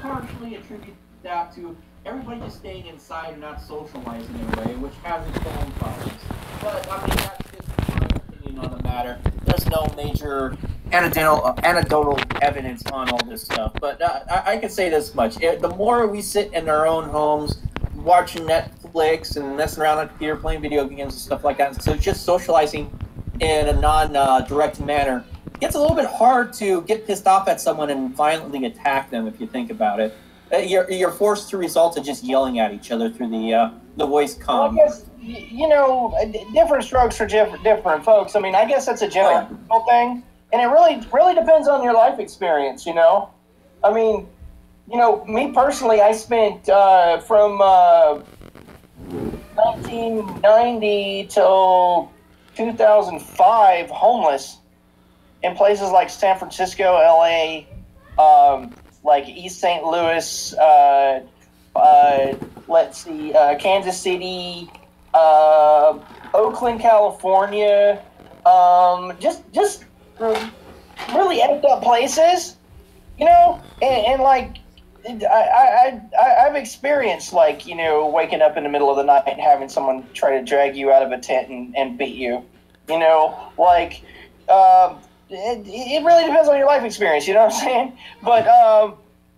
partially attribute that to everybody just staying inside and not socializing in a way, which has its own problems. But I mean, that's just my opinion on the matter. There's no major anecdotal evidence on all this stuff. But I can say this much: the more we sit in our own homes, watching Netflix and messing around on the computer, playing video games and stuff like that, so just socializing in a non-direct manner, it gets a little bit hard to get pissed off at someone and violently attack them if you think about it. You're forced to resort to just yelling at each other through the voice comm. Well, I guess, you know, different strokes for different folks. I mean, I guess that's a generational thing, and it really depends on your life experience, you know? I mean, you know, me personally, I spent from 1990 till 2005 homeless in places like San Francisco, LA, like East St. Louis, let's see, Kansas City, Oakland, California, just really effed up places, you know, and like I've experienced, like, you know, waking up in the middle of the night and having someone try to drag you out of a tent and beat you, you know, like, it really depends on your life experience, you know what I'm saying? But,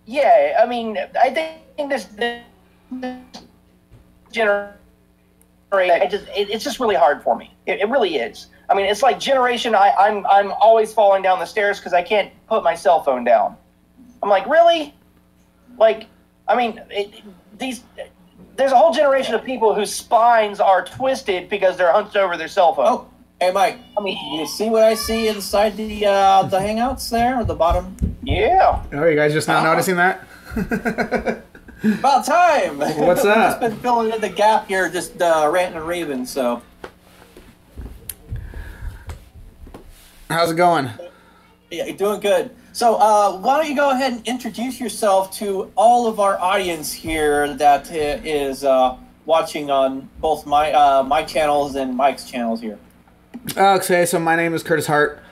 yeah, I mean, I think this generation, it's just really hard for me. It really is. I mean, it's like generation, I'm always falling down the stairs because I can't put my cell phone down. I'm like, really? Like, I mean, there's a whole generation of people whose spines are twisted because they're hunched over their cell phone. Oh, hey, Mike. I mean, you see what I see inside the Hangouts there, at the bottom? Yeah. Oh, you guys just not noticing that? About time. What's up? I've just been filling in the gap here, just ranting and raving. So, how's it going? Yeah, you're doing good. So, why don't you go ahead and introduce yourself to all of our audience here that is watching on both my channels and Mike's channels here. Okay, so my name is Curtis Hart.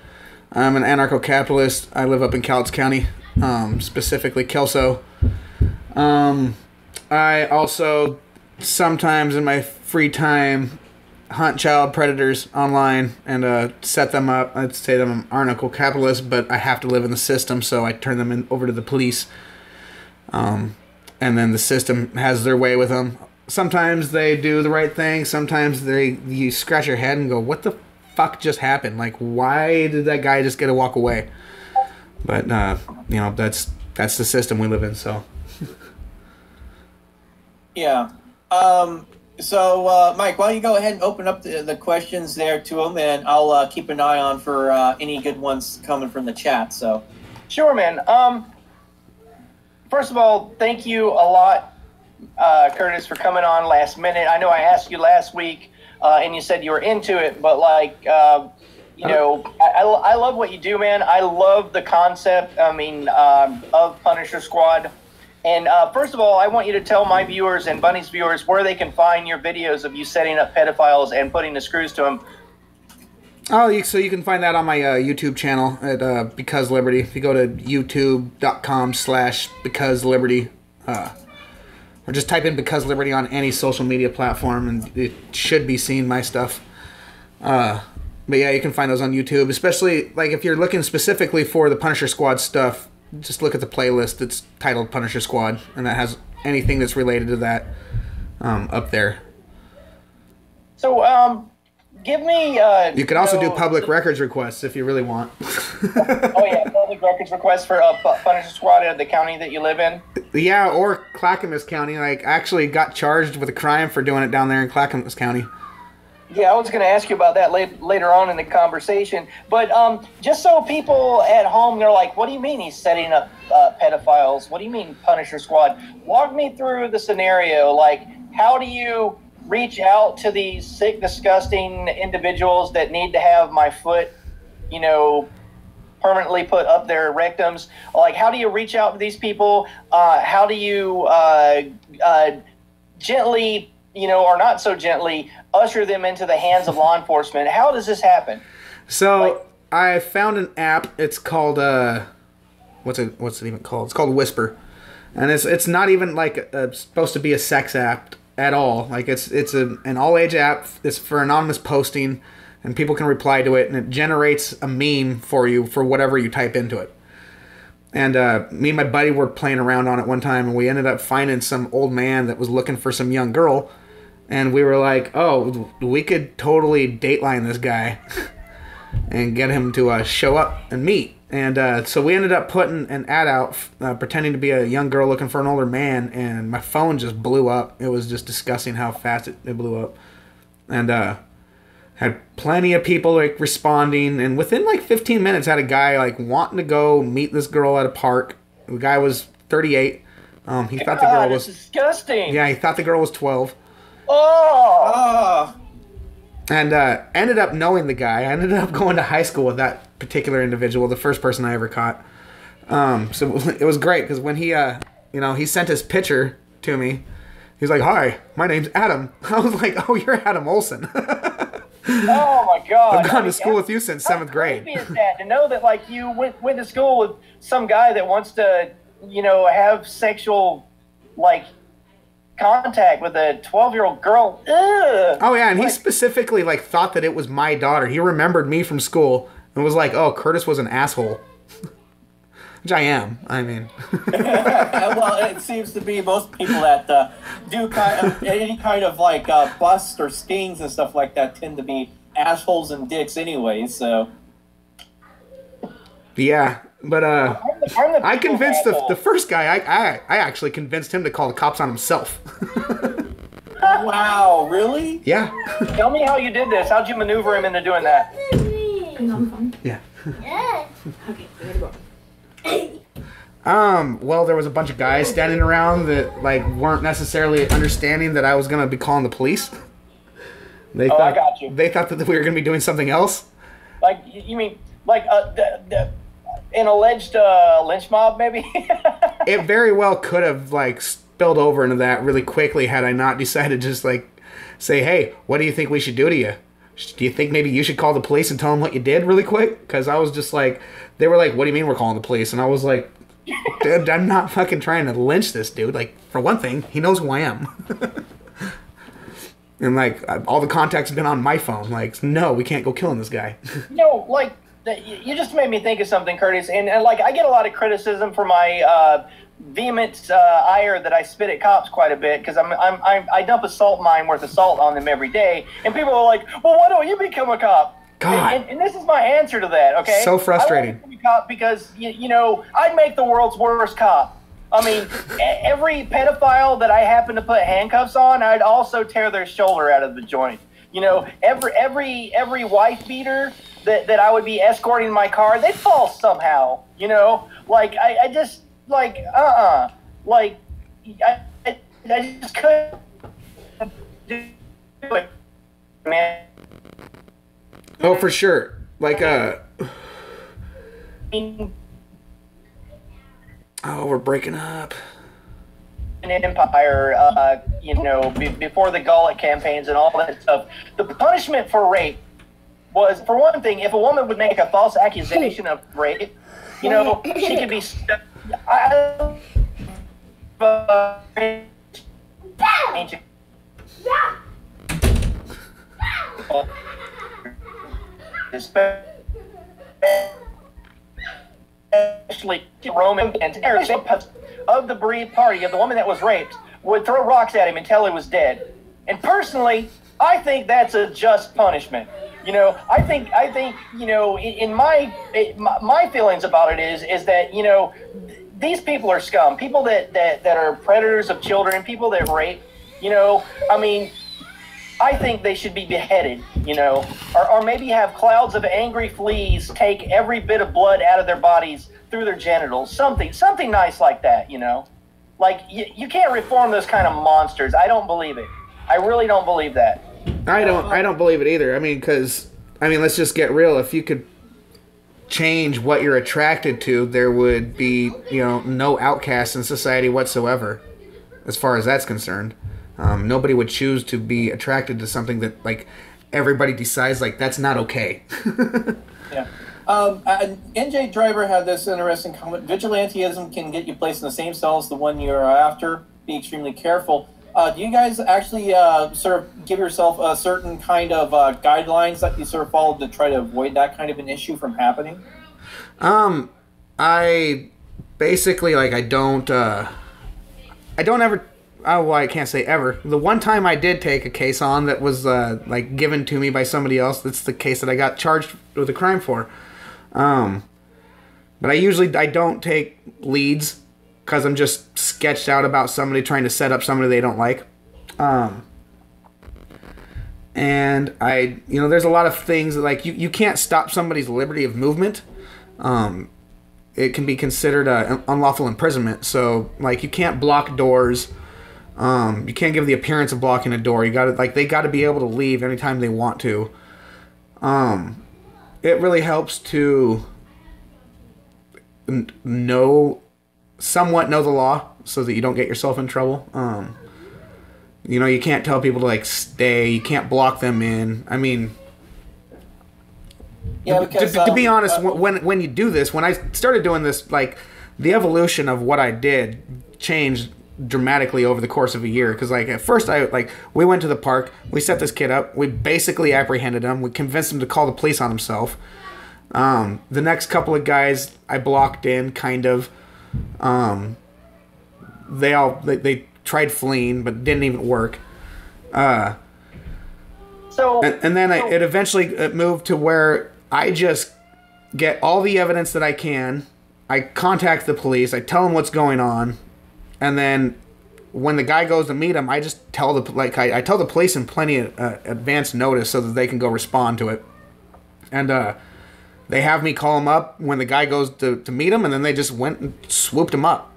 I'm an anarcho-capitalist. I live up in Cowlitz County, specifically Kelso. I also sometimes in my free time hunt child predators online and set them up. I'd say that I'm an anarcho-capitalist, but I have to live in the system, so I turn them over to the police. And then the system has their way with them. Sometimes they do the right thing. Sometimes you scratch your head and go, what the fuck just happened? Like, why did that guy just get to walk away? But, you know, that's the system we live in, so. Yeah. So, Mike, why don't you go ahead and open up the questions there to him, and I'll keep an eye on for any good ones coming from the chat. So, sure, man. First of all, thank you a lot, Curtis, for coming on last minute. I know I asked you last week, and you said you were into it, but like, you know, I love what you do, man. I love the concept. I mean, of Punisher Squad. And first of all, I want you to tell my viewers and Bunny's viewers where they can find your videos of you setting up pedophiles and putting the screws to them. Oh, so you can find that on my YouTube channel at Because Liberty. If you go to youtube.com/Because Liberty, or just type in Because Liberty on any social media platform, and it should be seeing my stuff. But yeah, you can find those on YouTube, especially like if you're looking specifically for the Punisher Squad stuff. Just look at the playlist that's titled Punisher Squad, and that has anything that's related to that up there. So, give me... you can also do public records requests if you really want. Oh, yeah, public records requests for Punisher Squad in the county that you live in? Yeah, or Clackamas County. Like, I actually got charged with a crime for doing it down there in Clackamas County. Yeah, I was going to ask you about that later on in the conversation. But just so people at home, they're like, what do you mean he's setting up pedophiles? What do you mean Punisher Squad? Walk me through the scenario. Like, how do you reach out to these sick, disgusting individuals that need to have my foot, you know, permanently put up their rectums? Like, how do you reach out to these people? How do you gently, you know, or not so gently, usher them into the hands of law enforcement? How does this happen? So I found an app. It's called what's it even called? It's called Whisper, And it's not even like supposed to be a sex app at all. Like it's an all age app. It's for anonymous posting, and people can reply to it, and it generates a meme for you for whatever you type into it. And me and my buddy were playing around on it one time, and we ended up finding some old man that was looking for some young girl, and we were like, oh, we could totally dateline this guy and get him to show up and meet. And so we ended up putting an ad out pretending to be a young girl looking for an older man, and my phone just blew up. It was just disgusting how fast it blew up. And had plenty of people like responding, and within like 15 minutes had a guy like wanting to go meet this girl at a park. The guy was 38. He thought the girl was disgusting. Yeah, he thought the girl was 12. Oh. And ended up knowing the guy. I ended up going to high school with that particular individual, the first person I ever caught. So it was great because when he, he sent his picture to me, he's like, "Hi, my name's Adam." I was like, "Oh, you're Adam Olsen." Oh my God! I've gone to school with you since 7th grade. How creepy is that to know that like you went to school with some guy that wants to, have sexual, like, contact with a 12-year-old girl? Ugh. Oh yeah, and he specifically like thought that it was my daughter. He remembered me from school and was like, "Oh, Curtis was an asshole," which I am. I mean, well, it seems to be most people that do any kind of like busts or stings and stuff like that tend to be assholes and dicks anyway. So yeah, but I convinced asshole. the first guy. I actually convinced him to call the cops on himself. Wow, really? Yeah. Tell me how you did this. How'd you maneuver him into doing that? Yeah. Okay, here we go. Well, there was a bunch of guys standing around that like weren't necessarily understanding that I was gonna be calling the police. They thought, I got you. They thought that we were gonna be doing something else. Like, you mean like an alleged lynch mob, maybe? It very well could have like spilled over into that really quickly had I not decided to just like say, "Hey, what do you think we should do to you? Do you think maybe you should call the police and tell them what you did really quick?" Because I was just like, they were like, "What do you mean we're calling the police?" And I was like, "Dude, I'm not fucking trying to lynch this dude. Like, for one thing, he knows who I am." And like, all the contacts have been on my phone. Like, no, we can't go killing this guy. Like, you just made me think of something, Curtis. And like, I get a lot of criticism for my vehement ire that I spit at cops quite a bit because I dump a salt mine worth of salt on them every day. And people are like, "Well, why don't you become a cop?" God. And this is my answer to that, okay? So frustrating. I want to be a cop because, I'd make the world's worst cop. I mean, every pedophile that I happen to put handcuffs on, I'd also tear their shoulder out of the joint. Every wife beater that I would be escorting in my car, they'd fall somehow, Like, I just, like, Like, I just couldn't do it, man. Oh, for sure. Like, oh, we're breaking up. An empire, before the Gullet campaigns and all that stuff. The punishment for rape was, for one thing, if a woman would make a false accusation of rape, she could be. Especially Roman and terrorists of the bereaved party of the woman that was raped would throw rocks at him until he was dead. And personally, I think that's a just punishment. I think in my feelings about it is that these people are scum. People that are predators of children, people that rape. I think they should be beheaded, or maybe have clouds of angry fleas take every bit of blood out of their bodies through their genitals. Something nice like that, Like, you can't reform those kind of monsters. I don't believe it. I really don't believe that. I don't believe it either. Let's just get real. If you could change what you're attracted to, there would be, no outcasts in society whatsoever, as far as that's concerned. Nobody would choose to be attracted to something that, like, everybody decides, like, that's not okay. Yeah. NJ Driver had this interesting comment. Vigilantism can get you placed in the same cell as the one you're after. Be extremely careful. Do you guys actually sort of give yourself a certain kind of guidelines that you sort of follow to try to avoid that kind of an issue from happening? I basically, like, I don't ever, oh, well, I can't say ever. The one time I did take a case on that was, like, given to me by somebody else, that's the case that I got charged with a crime for. But I don't take leads because I'm just sketched out about somebody trying to set up somebody they don't like. And there's a lot of things that, like, you can't stop somebody's liberty of movement. It can be considered unlawful imprisonment. So, like, you can't block doors. You can't give the appearance of blocking a door. They gotta be able to leave anytime they want to. It really helps to somewhat know the law so that you don't get yourself in trouble. You can't tell people to, like, stay. You can't block them in. I mean, yeah, because, to be honest, when you do this, when I started doing this, like, the evolution of what I did changed dramatically over the course of a year. Because, like, at first we went to the park, we set this kid up, we basically apprehended him, we convinced him to call the police on himself. The next couple of guys I blocked in, kind of. They tried fleeing, but didn't even work. It eventually moved to where I just get all the evidence that I can. I contact the police. I tell them what's going on, and then when the guy goes to meet him, I just tell I tell the police in plenty of advance notice so that they can go respond to it. And they have me call him up when the guy goes to meet him, and then they just went and swooped him up.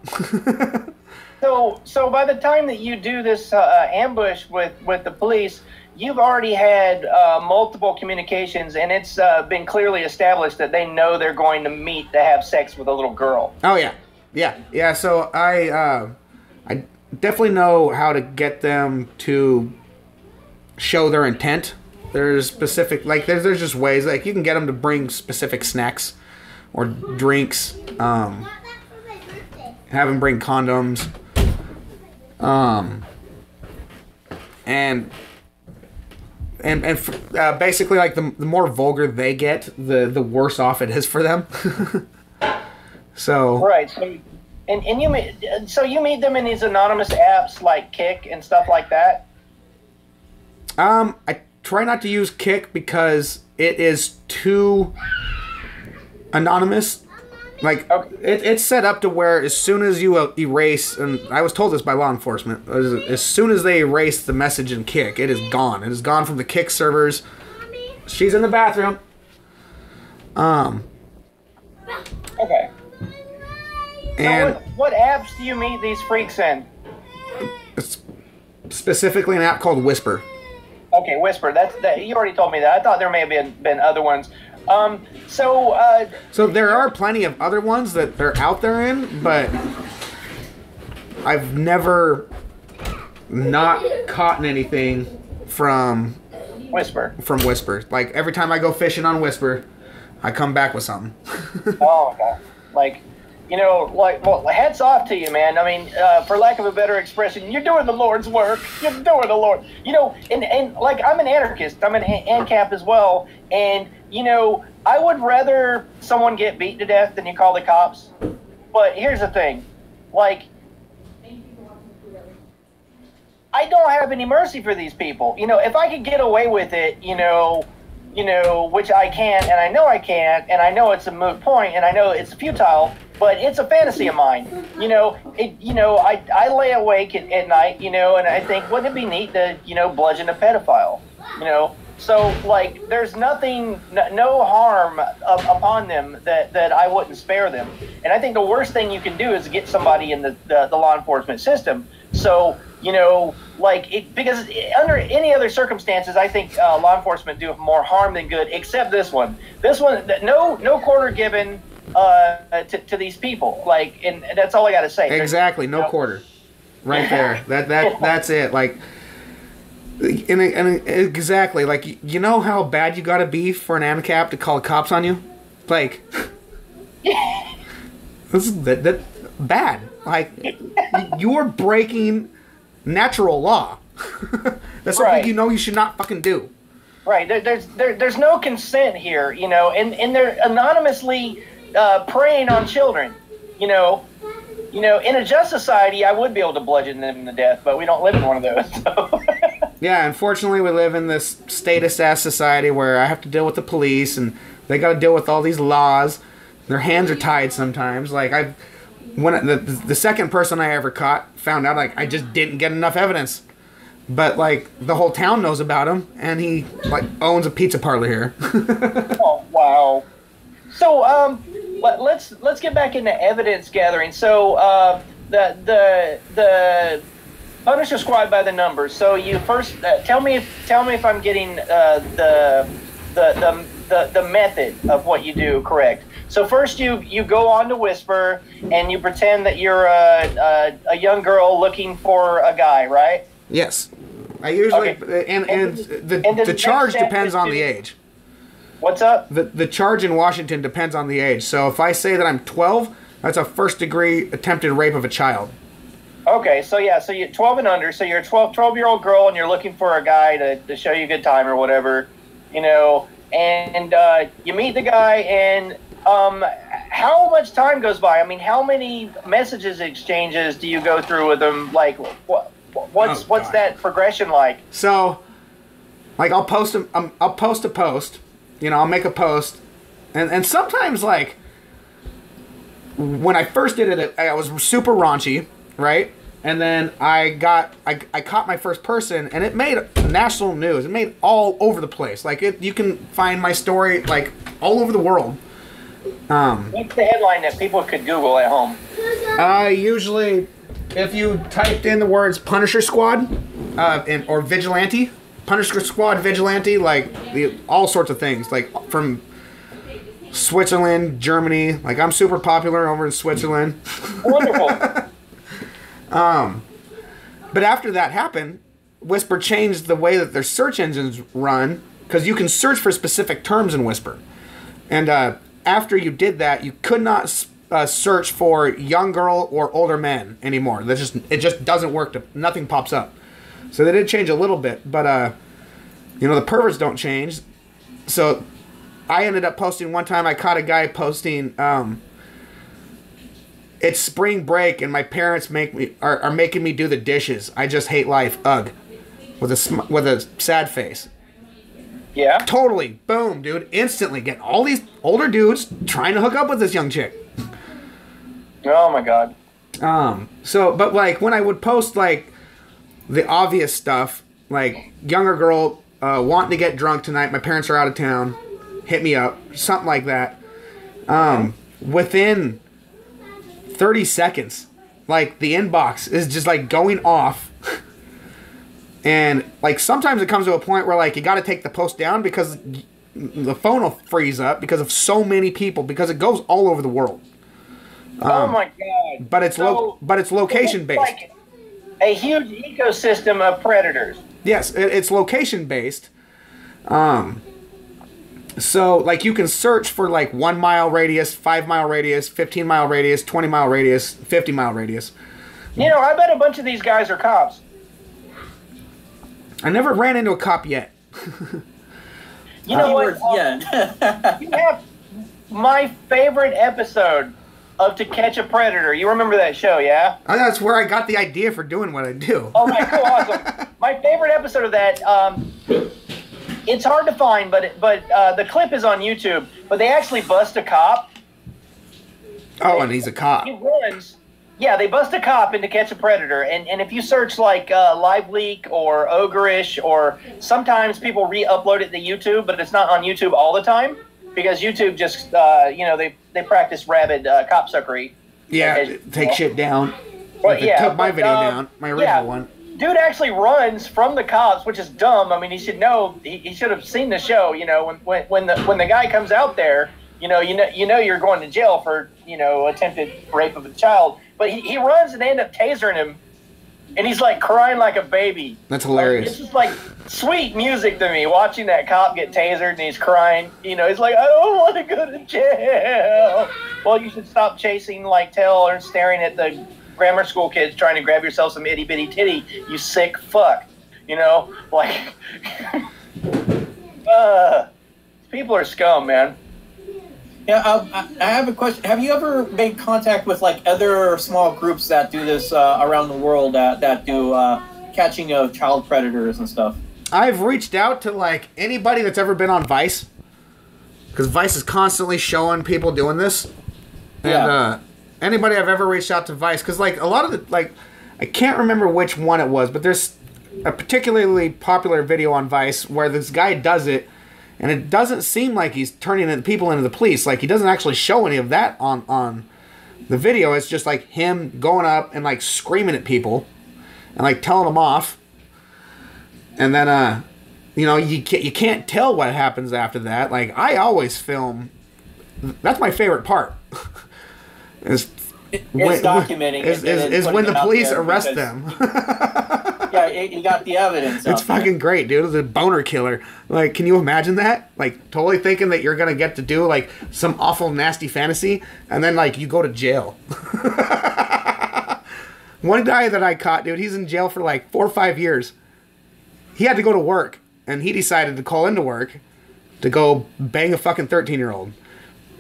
So by the time that you do this ambush with the police, you've already had multiple communications, and it's been clearly established that they know they're going to meet to have sex with a little girl. Oh, yeah. So I definitely know how to get them to show their intent. There's specific, like, there's just ways, like, you can get them to bring specific snacks or drinks, have them bring condoms, and basically, like, the more vulgar they get, the worse off it is for them. So right. So you meet them in these anonymous apps like Kick and stuff like that. I try not to use Kick because it is too anonymous. Like, okay. It's set up to where as soon as you erase, and I was told this by law enforcement, as soon as they erase the message in Kick, it is gone. It is gone from the Kick servers. She's in the bathroom. Okay. And so what apps do you meet these freaks in? Specifically an app called Whisper. Okay, Whisper. That you already told me that. I thought there may have been other ones. So there are plenty of other ones that they're out there in, but I've never not caught anything from Whisper. Like, every time I go fishing on Whisper, I come back with something. Oh, okay. Like, well, hats off to you, man. I mean, for lack of a better expression, you're doing the Lord's work. You're doing the Lord. And like, I'm an anarchist. I'm an ANCAP as well. And, I would rather someone get beat to death than you call the cops. But here's the thing. Like, I don't have any mercy for these people. If I could get away with it, which I can't, and I know I can't, and I know it's a moot point, and I know it's futile, but it's a fantasy of mine. I lay awake at night, and I think, wouldn't it be neat to, bludgeon a pedophile, So, like, there's nothing, no harm upon them that I wouldn't spare them. And I think the worst thing you can do is get somebody in the law enforcement system. So, because under any other circumstances, I think law enforcement do more harm than good, except this one. This one, no quarter given to these people. Like, and that's all I got to say. Exactly, no quarter. Right there. That's it. Like, and exactly, like, how bad you got to be for an ANCAP to call the cops on you? Like, this is that bad. Like, you're breaking natural law. That's something Right. you know you should not fucking do. Right. There's no consent here, you know, and they're anonymously preying on children, you know. You know, in a just society, I would be able to bludgeon them to death, but we don't live in one of those. So. Yeah, unfortunately, we live in this status-ass society where I have to deal with the police, and they got to deal with all these laws. Their hands are tied sometimes. Like, the second person I ever caught found out, like, I just didn't get enough evidence. But, like, the whole town knows about him, and he, like, owns a pizza parlor here. Oh, wow. So, let's get back into evidence gathering. So, the Punisher Squad by the numbers. So you first tell me if I'm getting the method of what you do correct. So first you go on to Whisper and you pretend that you're a young girl looking for a guy, right? Yes. I usually Okay. and the next charge step depends is on to- the age. What's up? The charge in Washington depends on the age. So if I say that I'm 12, that's a first-degree attempted rape of a child. Okay, so yeah, so you're 12 and under, so you're a 12-year-old girl and you're looking for a guy to show you a good time or whatever, you know, and you meet the guy and how much time goes by? I mean, how many messages exchanges do you go through with them? Like, what's God. that progression like? So, like, I'll post a post, you know, I'll make a post, and sometimes, like, when I first did it, I was super raunchy, right? And then I caught my first person, and it made national news. It made all over the place. Like, you can find my story, like, all over the world. What's the headline that people could Google at home? Usually, if you typed in the words Punisher Squad, or Vigilante, Punisher Squad Vigilante, like, all sorts of things, like, from Switzerland, Germany, like, I'm super popular over in Switzerland. Wonderful. But after that happened, Whisper changed the way that their search engines run, because you can search for specific terms in Whisper. And after you did that, you could not search for young girl or older men anymore. It just doesn't work. Nothing pops up. So they did change a little bit, but you know, the perverts don't change. So I ended up posting one time. I caught a guy posting, it's spring break and my parents are making me do the dishes. I just hate life. Ugh, with a sad face. Yeah. Totally. Boom, dude. Instantly getting all these older dudes trying to hook up with this young chick. Oh my God. So, but like when I would post like the obvious stuff, like younger girl wanting to get drunk tonight, my parents are out of town, hit me up, something like that. Within 30 seconds, like the inbox is just like going off. And like sometimes it comes to a point where like you got to take the post down because the phone will freeze up because of so many people, because it goes all over the world. Oh my God. But it's location based. Like a huge ecosystem of predators. Yes, it's location based. So like you can search for like 1 mile radius, 5 mile radius, 15 mile radius, 20 mile radius, 50 mile radius. You know, I bet a bunch of these guys are cops. I never ran into a cop yet. You know what? Yeah. You have my favorite episode of To Catch a Predator. You remember that show, yeah? That's where I got the idea for doing what I do. Oh my, cool, awesome. My favorite episode of that. It's hard to find, but the clip is on YouTube. But they actually bust a cop. Oh, and he's a cop. He runs. Yeah, they bust a cop in To Catch a Predator, and if you search like Live Leak or Ogreish, or sometimes people re-upload it to YouTube, but it's not on YouTube all the time because YouTube just you know, they practice rabid copsuckery. Yeah, take shit down. But They yeah, took my but, video down, my original yeah. one. Dude actually runs from the cops, which is dumb. I mean, he should know. He should have seen the show. You know, when the guy comes out there, you know you're going to jail for, you know, attempted rape of a child. But he runs and they end up tasering him and he's like crying like a baby. That's hilarious. It's just like sweet music to me, watching that cop get tasered and he's crying. You know, he's like, I don't want to go to jail. Well, you should stop chasing like tail or staring at the grammar school kids trying to grab yourself some itty bitty titty, you sick fuck. You know, like, people are scum, man. Yeah, I have a question. Have you ever made contact with like other small groups that do this around the world that do catching of child predators and stuff? I've reached out to like anybody that's ever been on Vice, because Vice is constantly showing people doing this. And Yeah. Anybody I've ever reached out to Vice, because like a lot of the, like, I can't remember which one it was, but there's a particularly popular video on Vice where this guy does it, and it doesn't seem like he's turning the people into the police. Like, he doesn't actually show any of that on the video. It's just like him going up and like screaming at people and like telling them off. And then, you know, you can't tell what happens after that. Like, I always film. That's my favorite part. It's documenting is when the police arrest them. Yeah, you got the evidence. It's fucking great, dude. It's a boner killer. Like, can you imagine that? Like, totally thinking that you're gonna get to do like some awful nasty fantasy, and then like you go to jail. One guy that I caught, dude, he's in jail for like 4 or 5 years. He had to go to work, and he decided to call into work to go bang a fucking 13-year-old.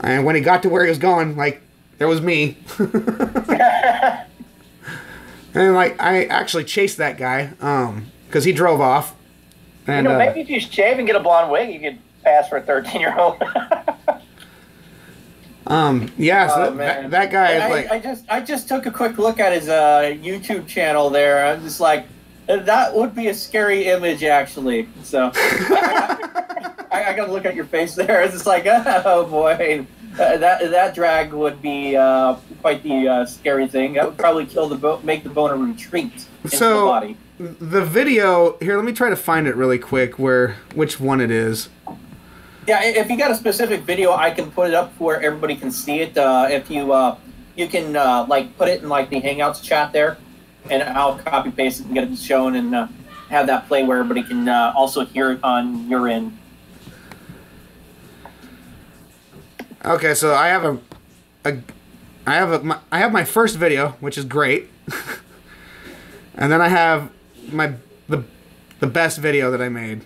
And when he got to where he was going, like, there was me. And like, I actually chased that guy, because he drove off. And, you know, maybe if you shave and get a blonde wig, you could pass for a 13-year-old. Yeah, so that guy is like... I just took a quick look at his YouTube channel there. I'm just like, that would be a scary image, actually. So I got to look at your face there. It's just like, oh boy, that drag would be quite the scary thing. That would probably make the boner retreat into the body. The video here, let me try to find it really quick. Which one it is? Yeah, if you got a specific video, I can put it up where everybody can see it. If you can like put it in like the Hangouts chat there, and I'll copy paste it and get it shown and have that play where everybody can also hear it on your end. Okay, so I have my first video, which is great, and then I have the best video that I made.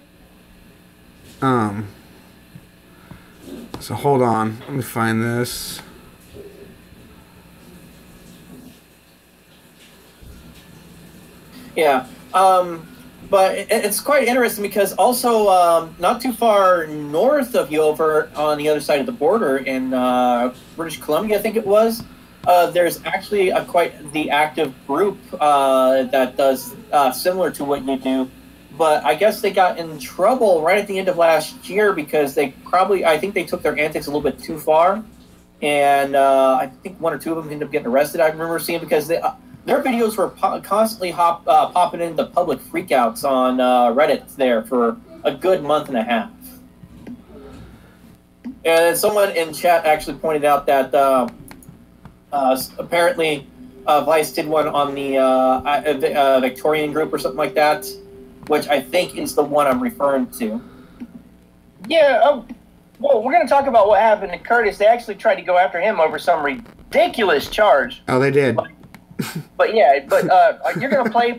So hold on, let me find this. Yeah, but it's quite interesting because also not too far north of you, over on the other side of the border in British Columbia, I think it was, there's actually quite the active group that does similar to what you do. But I guess they got in trouble right at the end of last year because I think they took their antics a little bit too far. And I think 1 or 2 of them ended up getting arrested, I remember seeing, because their videos were constantly popping into public freakouts on Reddit there for a good month and a half. And someone in chat actually pointed out that apparently Vice did one on the Victorian group or something like that, which I think is the one I'm referring to. Yeah, well, we're going to talk about what happened to Curtis. They actually tried to go after him over some ridiculous charge. Oh, they did. But yeah, you're going to play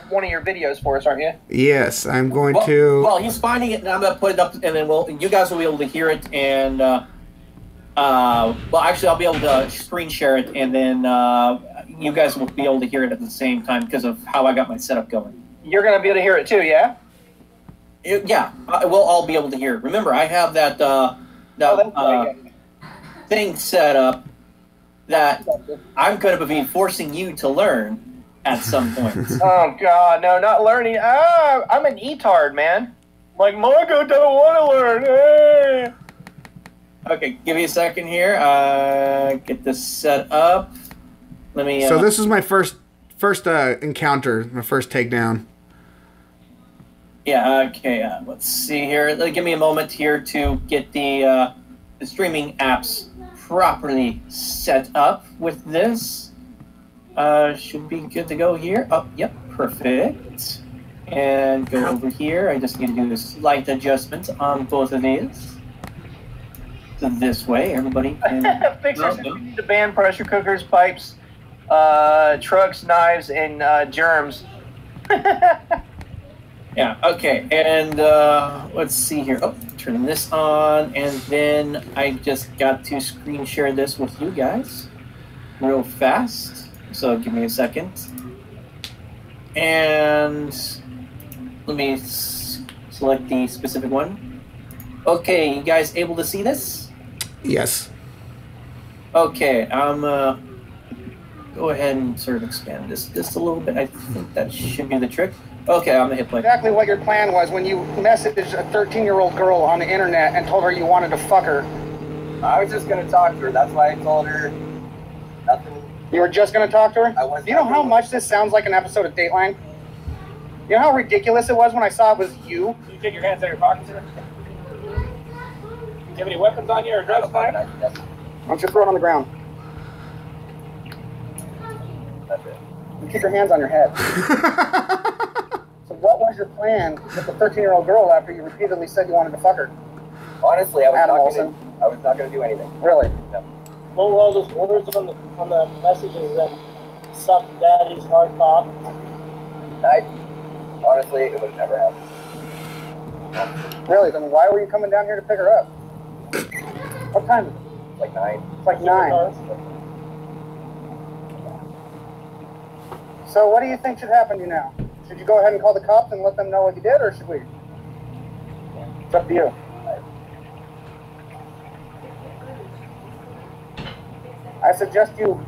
one of your videos for us, aren't you? Yes, I'm going to... Well, he's finding it, and I'm going to put it up, and then you guys will be able to hear it, and... well, actually, I'll be able to screen share it, and then you guys will be able to hear it at the same time because of how I got my setup going. You're going to be able to hear it too, yeah? Yeah, we'll all be able to hear it. Remember, I have that thing set up that I'm going to be forcing you to learn at some point. Oh, God, no, not learning. I'm an etard, man. Like, Marco don't want to learn. Hey. Okay, give me a second here. Get this set up. Let me... So this is my first encounter, my first takedown. Yeah, okay, let's see here. Give me a moment here to get the streaming apps properly set up with this. Should be good to go here. Oh, yep, Perfect. And go over here. I just need to do a slight adjustment on both of these. So this way, everybody can Fixers, you need to ban pressure cookers, pipes, trucks, knives, and germs. Yeah, okay. And let's see here. Oh, turn this on. And then I just got to screen share this with you guys real fast. So give me a second. And let me select the specific one. Okay, you guys able to see this? Yes. Okay, I'm go ahead and sort of expand this just a little bit. I think that should be the trick. Okay, I'm gonna hit play. Exactly what your plan was when you messaged a 13-year-old girl on the internet and told her you wanted to fuck her. I was just gonna talk to her. That's why I told her nothing. You were just going to talk to her? I was. Do you know how much this sounds like an episode of Dateline? You know how ridiculous it was when I saw it was you? You take your hands out of your pockets, sir? Do you have any weapons on you or drugs on you? Why don't you throw it on the ground? That's it. And keep your hands on your head. So what was your plan with the 13-year-old girl after you repeatedly said you wanted to fuck her? Honestly, I was Adam not Olsen. gonna do anything. Really? No. What were all those words on the messages that suck daddy's hard cock? Honestly, it would have never happened. Really? Then why were you coming down here to pick her up? What time? It's like 9. It's like 9. So what do you think should happen to you now? Should you go ahead and call the cops and let them know what you did, or should we? It's up to you. I suggest you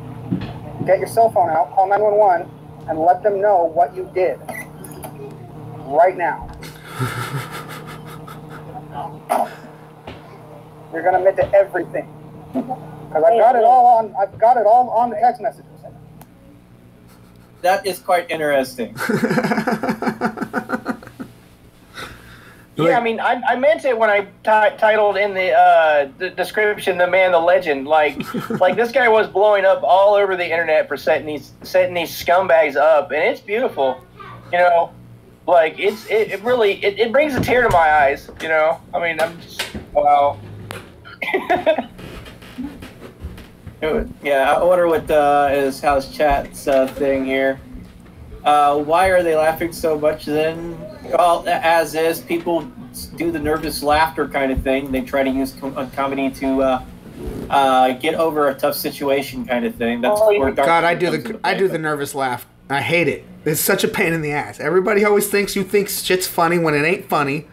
get your cell phone out, call 911, and let them know what you did. Right now. You're gonna admit to everything. Because I've got it all on the text messages. That is quite interesting. Yeah, I mean, I meant it when I titled in the description, "The Man, the Legend." Like this guy was blowing up all over the internet for setting these scumbags up, and it's beautiful, you know. Like it really brings a tear to my eyes, you know. I mean, I'm just wow. Yeah, I wonder what is house chat's thing here. Why are they laughing so much then? Well, as is, people do the nervous laughter kind of thing. They try to use comedy to get over a tough situation kind of thing. That's where God, I do the nervous laugh. I hate it. It's such a pain in the ass. Everybody always thinks you think shit's funny when it ain't funny.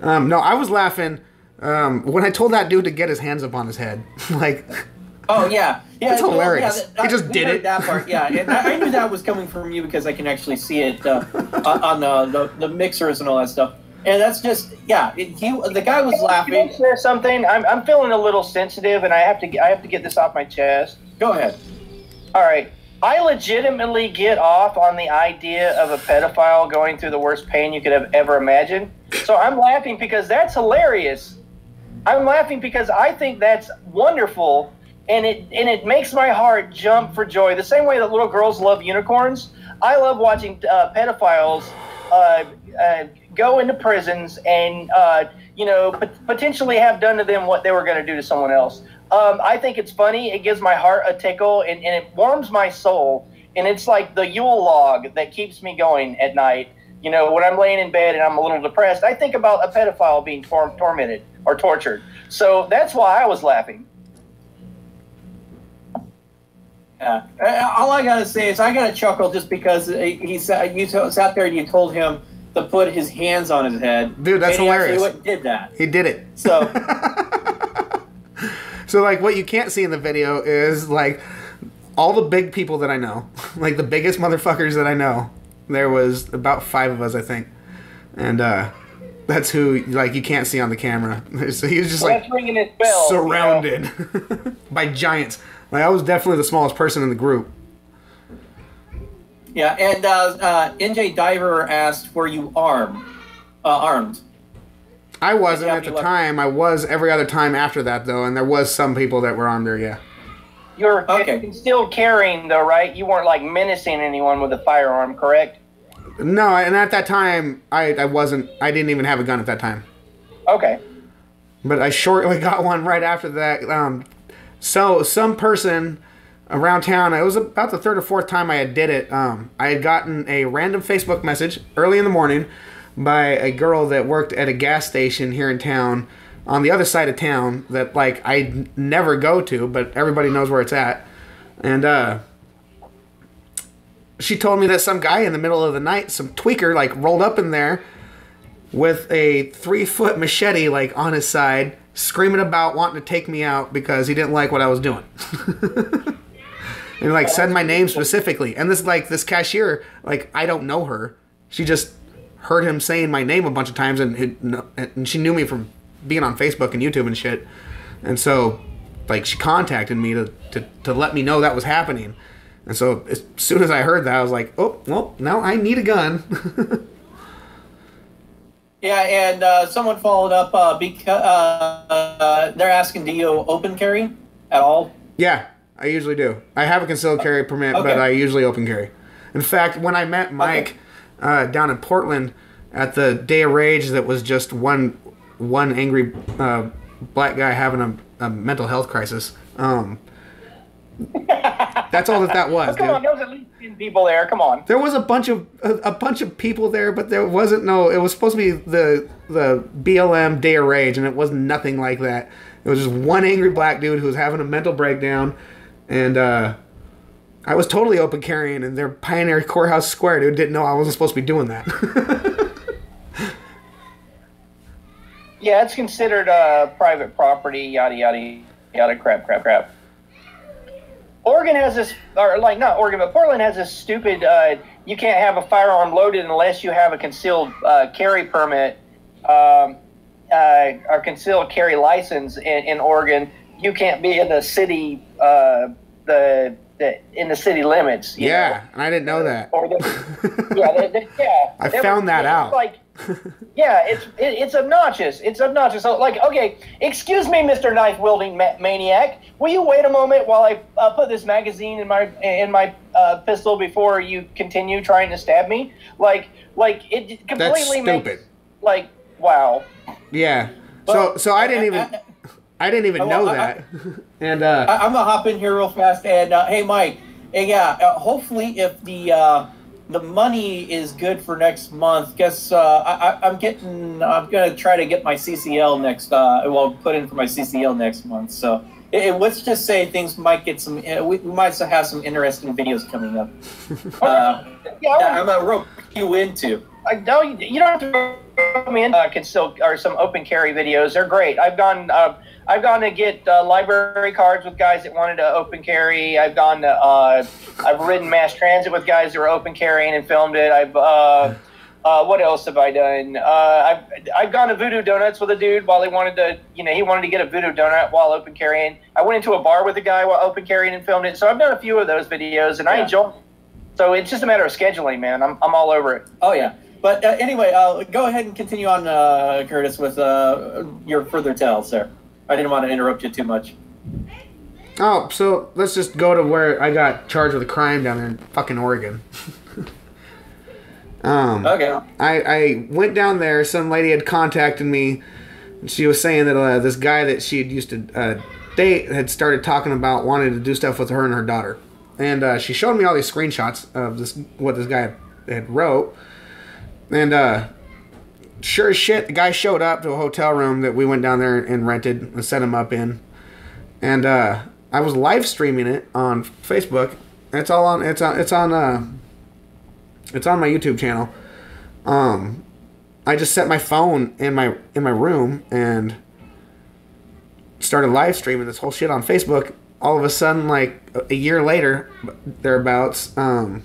No, I was laughing when I told that dude to get his hands up on his head. Like, oh yeah, it's hilarious. Yeah, he just did it. That part, yeah, and I knew that was coming from you because I can actually see it on the mixers and all that stuff. And that's just the guy was laughing. Can I share something? I'm feeling a little sensitive, and I have to get this off my chest. Go ahead. All right. I legitimately get off on the idea of a pedophile going through the worst pain you could have ever imagined. So I'm laughing because that's hilarious. I'm laughing because I think that's wonderful, and it makes my heart jump for joy. The same way that little girls love unicorns, I love watching pedophiles go into prisons and potentially have done to them what they were going to do to someone else. I think it's funny. It gives my heart a tickle, and it warms my soul. And it's like the Yule log that keeps me going at night. You know, when I'm laying in bed and I'm a little depressed, I think about a pedophile being tormented or tortured. So that's why I was laughing. Yeah. All I gotta say is I got to chuckle just because you sat there and you told him to put his hands on his head. Dude, that's hilarious. He did that. He did it. So. So, like, what you can't see in the video is, like, all the big people that I know. Like, the biggest motherfuckers that I know. There was about 5 of us, I think. And, that's who, like, you can't see on the camera. So he was just, like, ringing his bell, surrounded by giants. Like, I was definitely the smallest person in the group. Yeah, and NJ Diver asked, were you armed? I wasn't at the time. I was every other time after that, though, and there was some people that were armed there, yeah. You're Okay. still carrying, though, right? You weren't like menacing anyone with a firearm, correct? No, and at that time, I wasn't. I didn't even have a gun at that time. Okay. But I shortly got one right after that. So some person around town, it was about the third or fourth time I did it. I had gotten a random Facebook message early in the morning by a girl that worked at a gas station here in town, on the other side of town, that like I never go to, but everybody knows where it's at. And she told me that some guy in the middle of the night, some tweaker, like rolled up in there with a 3-foot machete like on his side, screaming about wanting to take me out because he didn't like what I was doing. And like said my name specifically. And this cashier, like, I don't know her. She just heard him saying my name a bunch of times, and she knew me from being on Facebook and YouTube and shit. And so like she contacted me to let me know that was happening. And so as soon as I heard that, I was like, oh, well, now I need a gun. Yeah, and someone followed up because they're asking, do you open carry at all? Yeah, I usually do. I have a concealed carry permit, Okay. but I usually open carry. In fact, when I met Mike down in Portland at the Day of Rage, that was just one angry black guy having a mental health crisis. That's all that was. Come dude. on, there was at least 10 people there. Come on. There was a bunch of people there, but there wasn't no. It was supposed to be the BLM Day of Rage, and it was nothing like that. It was just one angry black dude who was having a mental breakdown, and I was totally open carrying in their Pioneer Courthouse Square. Dude didn't know I wasn't supposed to be doing that. Yeah, it's considered private property. Yada yada yada. Crap. Oregon has this, or like not Oregon, but Portland has this stupid. You can't have a firearm loaded unless you have a concealed carry permit or concealed carry license in Oregon. You can't be in the city, in the city limits. You know? And I didn't know that. Or I found that out. Like, yeah, it's obnoxious. It's obnoxious. So, like, okay, excuse me, Mr. Knife Wielding Maniac. Will you wait a moment while I put this magazine in my pistol before you continue trying to stab me? Like it completely That's stupid. makes, like, wow. Yeah. But, so I didn't even know that. And I'm gonna hop in here real fast. And hey, Mike. Hopefully, if the money is good for next month, guess I'm gonna try to get my CCL next. Put in for my CCL next month. So let's just say things might get some. We might have some interesting videos coming up. I'm gonna rope you into. No, you don't have to throw me in. Or some open carry videos. They're great. I've gone to get library cards with guys that wanted to open carry. I've ridden mass transit with guys that were open carrying and filmed it. What else have I done? I've gone to Voodoo Donuts with a dude while he wanted to get a Voodoo Donut while open carrying. I went into a bar with a guy while open carrying and filmed it. So I've done a few of those videos, and I enjoy it. So it's just a matter of scheduling, man. I'm all over it. Oh yeah. But anyway, go ahead and continue on, Curtis, with your further tale, sir. I didn't want to interrupt you too much. oh, so let's just go to where I got charged with a crime down there in fucking Oregon. Okay. I went down there. Some lady had contacted me. And she was saying that this guy that she had used to date had started talking about wanting to do stuff with her and her daughter. And she showed me all these screenshots of what this guy had wrote. And sure as shit, the guy showed up to a hotel room that we went down there and rented and set him up in. And I was live streaming it on Facebook. It's on my YouTube channel. I just set my phone in my room and started live streaming this whole shit on Facebook. All of a sudden, like a year later, thereabouts, I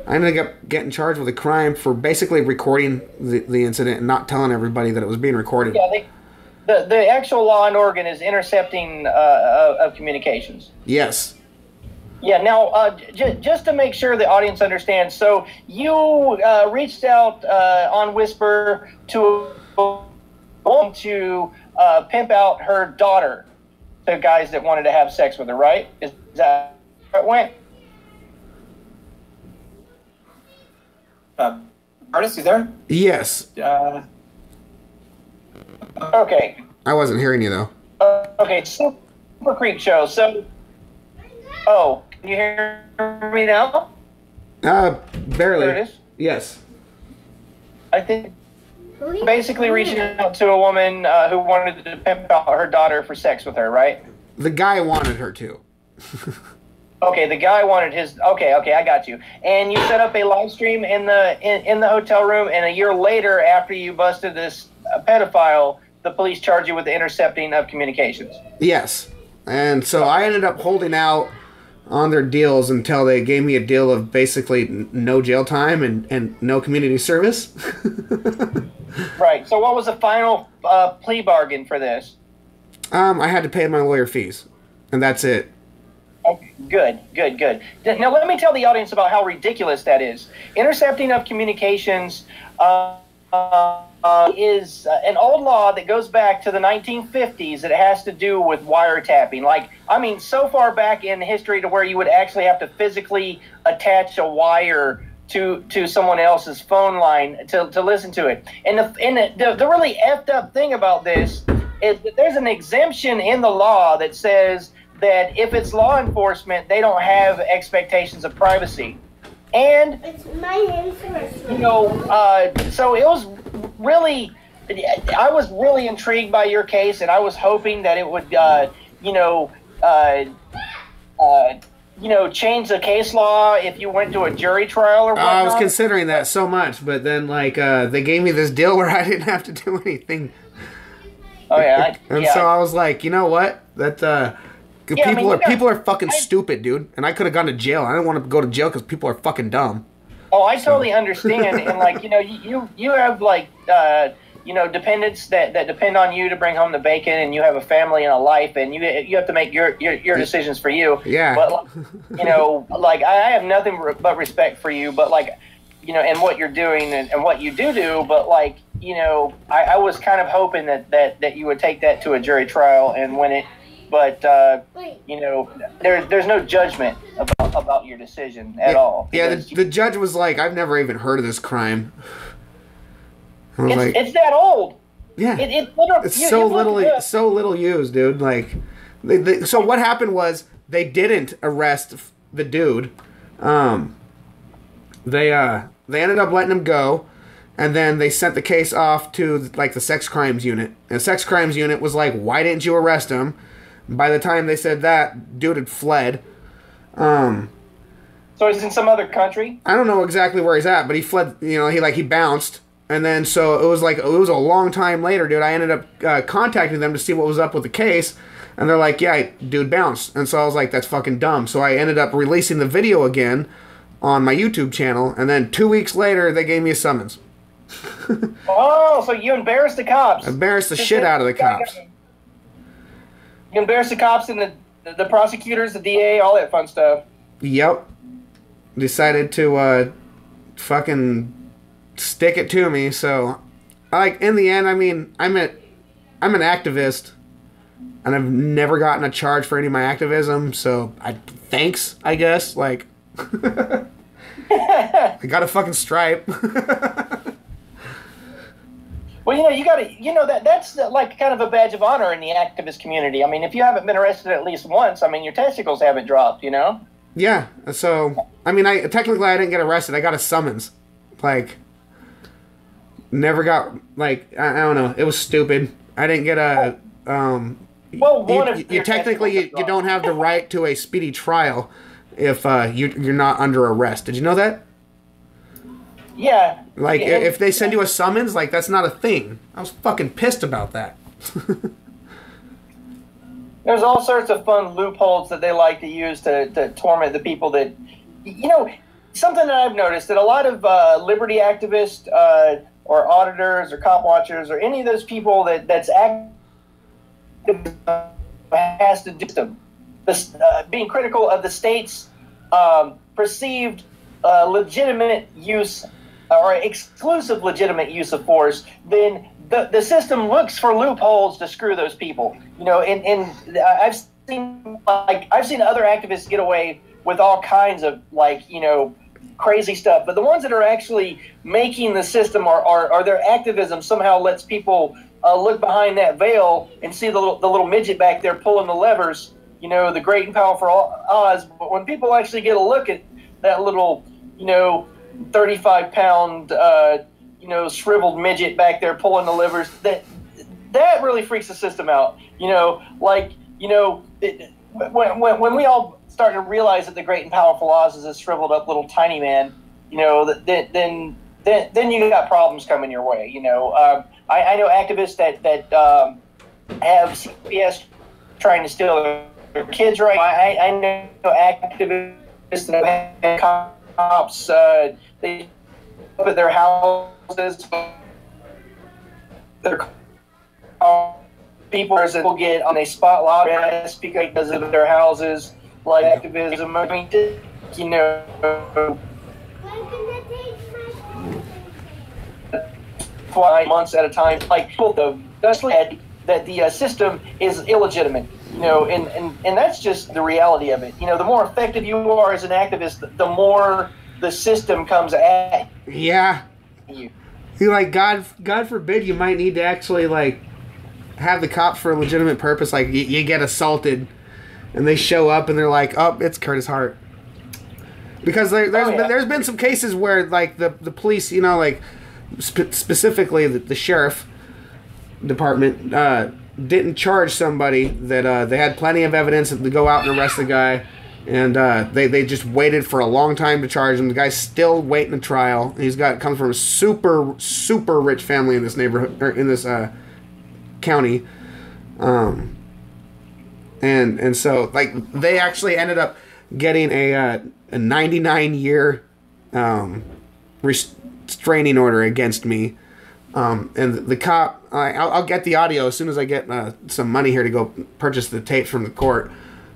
ended up getting charged with a crime for basically recording the incident and not telling everybody that it was being recorded. Yeah, the actual law in Oregon is intercepting of communications. Yes. Yeah. Now, just to make sure the audience understands, so you reached out on Whisper to pimp out her daughter to guys that wanted to have sex with her, right? Is Is that how it went? Artist, you there? Yes. Okay. I wasn't hearing you, though. Okay, Super Creep Show. So, can you hear me now? Barely. There it is. Yes. I think basically reaching out to a woman who wanted to pimp out her daughter for sex with her, right? The guy wanted her to. Okay, the guy wanted his. Okay, I got you. And you set up a live stream in the hotel room, and a year later, after you busted this pedophile, the police charged you with the intercepting of communications. Yes. And so I ended up holding out on their deals until they gave me a deal of basically no jail time and no community service. Right. So what was the final plea bargain for this? I had to pay my lawyer fees, and that's it. Okay, good. Now let me tell the audience about how ridiculous that is. Intercepting of communications is an old law that goes back to the 1950s. It has to do with wiretapping. So far back in history to where you would actually have to physically attach a wire to someone else's phone line to listen to it. And the really effed up thing about this is that there's an exemption in the law that says that if it's law enforcement, they don't have expectations of privacy. And, so it was really, I was really intrigued by your case, and I was hoping that it would, change the case law if you went to a jury trial or whatnot. I was considering that so much, but then, they gave me this deal where I didn't have to do anything. Oh, yeah. So I was like, you know what? People are fucking stupid, dude. And I could have gone to jail. I didn't want to go to jail because people are fucking dumb. Oh, I totally understand. And you have dependents that depend on you to bring home the bacon, and you have a family and a life, and you have to make your decisions for you. Yeah. But I have nothing but respect for you. But and what you're doing and what you do. But I was kind of hoping that you would take that to a jury trial and win it. But there's no judgment about your decision at all. Yeah, the judge was like, "I've never even heard of this crime." It's that old. Yeah, it's so little used, dude. So what happened was they didn't arrest the dude. They ended up letting him go, and then they sent the case off to the sex crimes unit. And the sex crimes unit was like, "Why didn't you arrest him?" By the time they said that, dude had fled. So he's in some other country? I don't know exactly where he's at, but he fled. He bounced, and then so it was a long time later, dude. I ended up contacting them to see what was up with the case, and they're like, "Yeah, dude bounced." And so I was like, "That's fucking dumb." So I ended up releasing the video again on my YouTube channel, and then 2 weeks later, they gave me a summons. Oh, so you embarrassed the cops? Embarrassed the shit out of the cops. You embarrassed the cops and the prosecutors, the DA, all that fun stuff. Yep. Decided to fucking stick it to me. So, in the end, I'm an activist, and I've never gotten a charge for any of my activism. So, thanks, I guess. I got a fucking stripe. Well, you gotta, that's kind of a badge of honor in the activist community. I mean, if you haven't been arrested at least once, your testicles haven't dropped, Yeah. So, I didn't get arrested. I got a summons. Never got, I don't know. It was stupid. I didn't get a, you technically, you don't have the right to a speedy trial if you're not under arrest. Did you know that? Yeah. If they send you a summons, that's not a thing. I was fucking pissed about that. There's all sorts of fun loopholes that they like to use to torment the people that, something that I've noticed that a lot of liberty activists or auditors or cop watchers or any of those people that's active has to do them. Being critical of the state's perceived legitimate use or exclusive legitimate use of force, then the system looks for loopholes to screw those people. And I've I've seen other activists get away with all kinds of crazy stuff, but the ones that are actually making the system or their activism somehow lets people look behind that veil and see the little midget back there pulling the levers, the great and powerful Oz. But when people actually get a look at that little 35-pound shriveled midget back there pulling the levers, that really freaks the system out. When we all start to realize that the great and powerful Oz is a shriveled up little tiny man, then you got problems coming your way. I know activists that have CPS trying to steal their kids. Right? I know activists that have cops. They up at their houses. Their people that will get on a spotlight because of their houses, like activism. I mean, months at a time, like that the system is illegitimate, and that's just the reality of it. The more effective you are as an activist, the more the system comes at you. Yeah. You God forbid you might need to actually have the cops for a legitimate purpose. Like you get assaulted, and they show up and they're like, "Oh, it's Curtis Hart." Because there's been some cases where the police, specifically the sheriff department didn't charge somebody that they had plenty of evidence to go out and arrest the guy, and they just waited for a long time to charge him. The guy's still waiting a trial. He's comes from a super rich family in this neighborhood or in this county, and so they actually ended up getting a 99-year restraining order against me, and the cop. I'll get the audio as soon as I get some money here to go purchase the tapes from the court.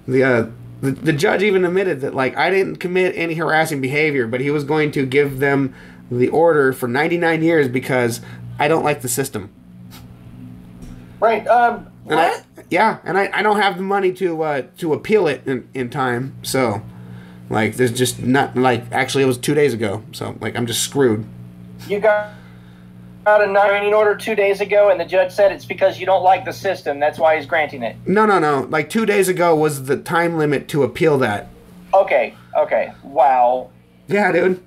The judge even admitted that I didn't commit any harassing behavior, but he was going to give them the order for 99 years because I don't like the system. Right. What? And I don't have the money to appeal it in time. So, there's just not actually it was 2 days ago. So I'm just screwed. You got a restraining order 2 days ago, and the judge said it's because you don't like the system. That's why he's granting it. No. 2 days ago was the time limit to appeal that. Okay. Wow. Yeah, dude.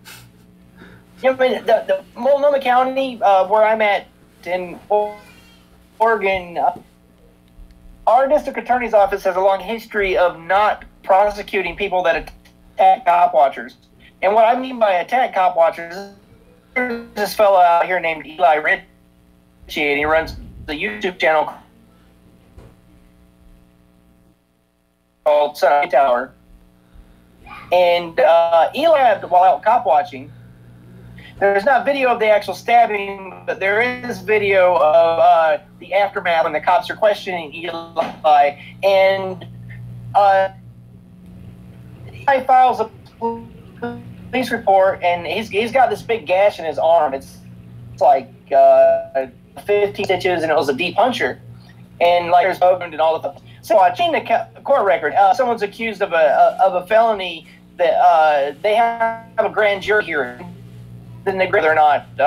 I mean, the Multnomah County, where I'm at in Oregon, our district attorney's office has a long history of not prosecuting people that attack cop watchers. And what I mean by attack cop watchers, there's this fellow out here named Eli Ritchie, and he runs the YouTube channel called Sun Tower. And Eli, while out cop watching, there's not video of the actual stabbing, but there is video of the aftermath when the cops are questioning Eli, and Eli files a police report, and he's got this big gash in his arm. It's 15 stitches, and it was a deep puncture, and there's opened and all of them. So watching the court record, someone's accused of a felony that they have a grand jury hearing. Then they whether or not you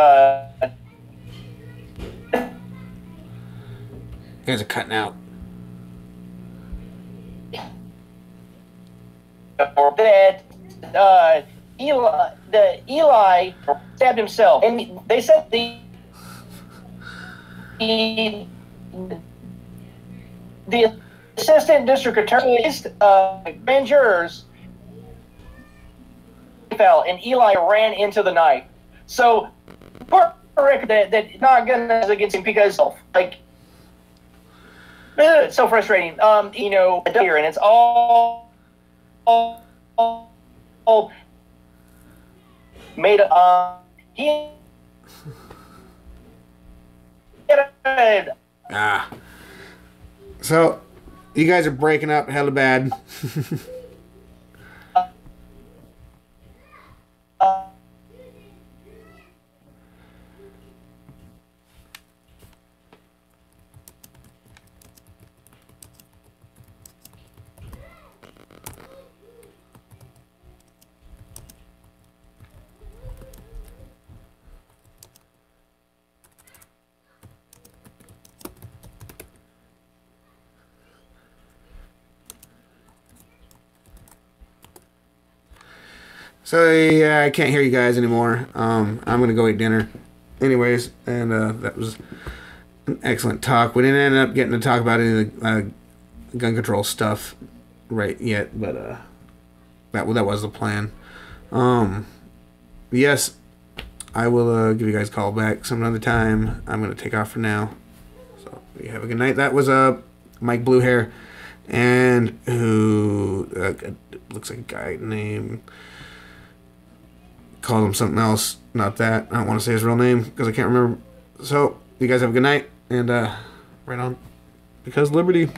guys are cutting out. That Eli stabbed himself, and they said the assistant district attorney, grand jurors fell, and Eli ran into the knife. So, for record, that not gonna against him because it's so frustrating. Here, and it's all made up. So, you guys are breaking up hella bad. So yeah, I can't hear you guys anymore. I'm gonna go eat dinner, anyways. And that was an excellent talk. We didn't end up getting to talk about any of the gun control stuff right yet, but that was the plan. Yes, I will give you guys a call back some other time. I'm gonna take off for now. So you have a good night. That was Mike Bluehair, and who looks like a guy named. Called him something else, not that. I don't want to say his real name because I can't remember. So, you guys have a good night, and right on. Because Liberty.